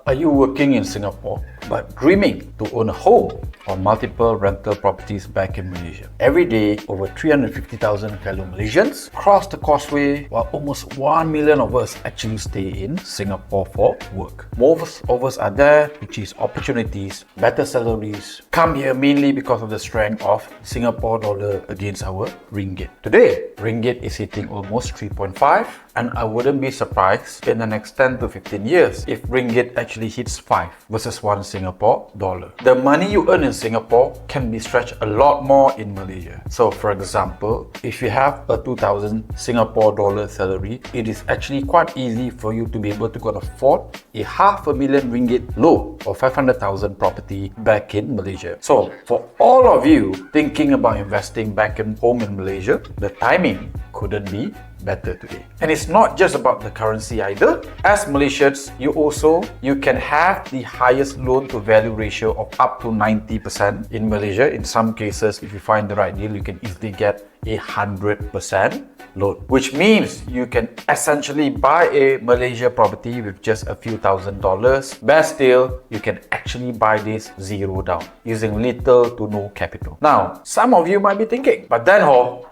Are you working in Singapore but dreaming to own a home or multiple rental properties back in Malaysia? Every day, over 350,000 fellow Malaysians cross the causeway, while almost 1 million of us actually stay in Singapore for work. Most of us are there to chase opportunities, better salaries, come here mainly because of the strength of Singapore dollar against our ringgit. Today, ringgit is hitting almost 3.5, and I wouldn't be surprised in the next 10 to 15 years if ringgit actually hits 5 versus 1 Singapore dollar. The money you earn in Singapore can be stretched a lot more in Malaysia. So for example, if you have a 2,000 Singapore dollar salary, it is actually quite easy for you to be able to afford a $500,000 ringgit loan or 500,000 property back in Malaysia. So for all of you thinking about investing back in home in Malaysia, the timing couldn't be better today. And it's not just about the currency either. As Malaysians, you can have the highest loan to value ratio of up to 90% in Malaysia. In some cases, if you find the right deal, you can easily get 100% loan, which means you can essentially buy a Malaysia property with just a few $1,000s. Best deal, you can actually buy this zero down using little to no capital. Now, some of you might be thinking, but then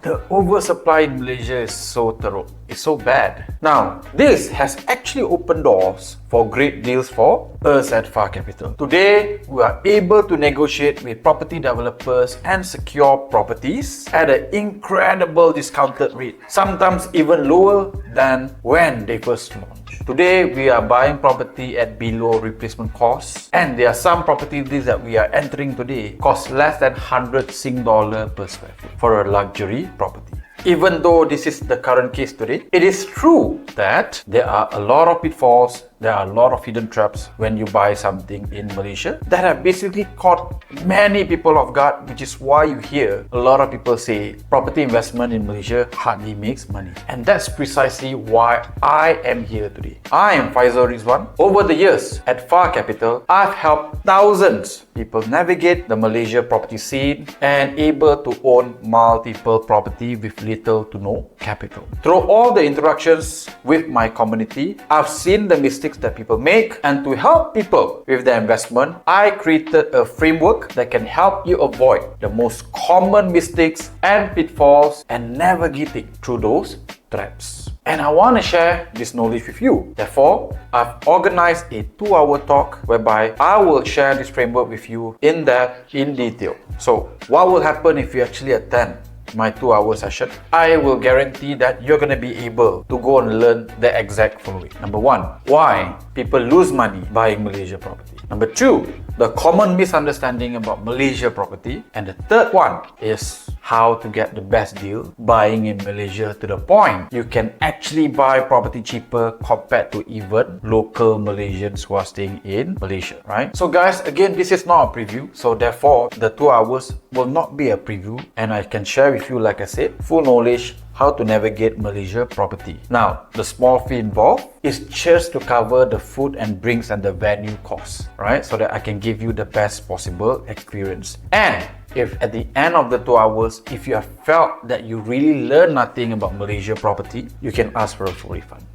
the oversupply in Malaysia is so thorough. It's so bad. Now, this has actually opened doors for great deals for us at Far Capital. Today, we are able to negotiate with property developers and secure properties at an incredible discounted rate, sometimes even lower than when they first launched. Today, we are buying property at below replacement costs, and there are some property deals that we are entering today cost less than 100 Sing dollar per square foot for a luxury property. Even though this is the current case today, it is true that there are a lot of pitfalls, there are a lot of hidden traps when you buy something in Malaysia that have basically caught many people off guard, which is why you hear a lot of people say property investment in Malaysia hardly makes money. And that's precisely why I am here today. I am Faizul Ridzuan. Over the years at Far Capital, I've helped thousands people navigate the Malaysia property scene and able to own multiple property with little to no capital. Through all the interactions with my community, I've seen the mistakes that people make, and to help people with their investment, I created a framework that can help you avoid the most common mistakes and pitfalls and navigating through those traps. And I want to share this knowledge with you. Therefore, I've organized a 2-hour talk whereby I will share this framework with you in detail. So what will happen if you actually attend my 2-hour session? I will guarantee that you're going to be able to go and learn the exact following. Number 1, why people lose money buying Malaysia property. Number 2, the common misunderstanding about Malaysia property. And the third one is how to get the best deal buying in Malaysia to the point you can actually buy property cheaper compared to even local Malaysians who are staying in Malaysia, right? So guys, again, this is not a preview, so therefore the 2 hours will not be a preview, and I can share with you, like I said, full knowledge how to navigate Malaysia property. Now, the small fee involved is just to cover the food and drinks and the venue costs, right? So that I can give you the best possible experience. And if at the end of the 2 hours, if you have felt that you really learned nothing about Malaysia property, you can ask for a full refund.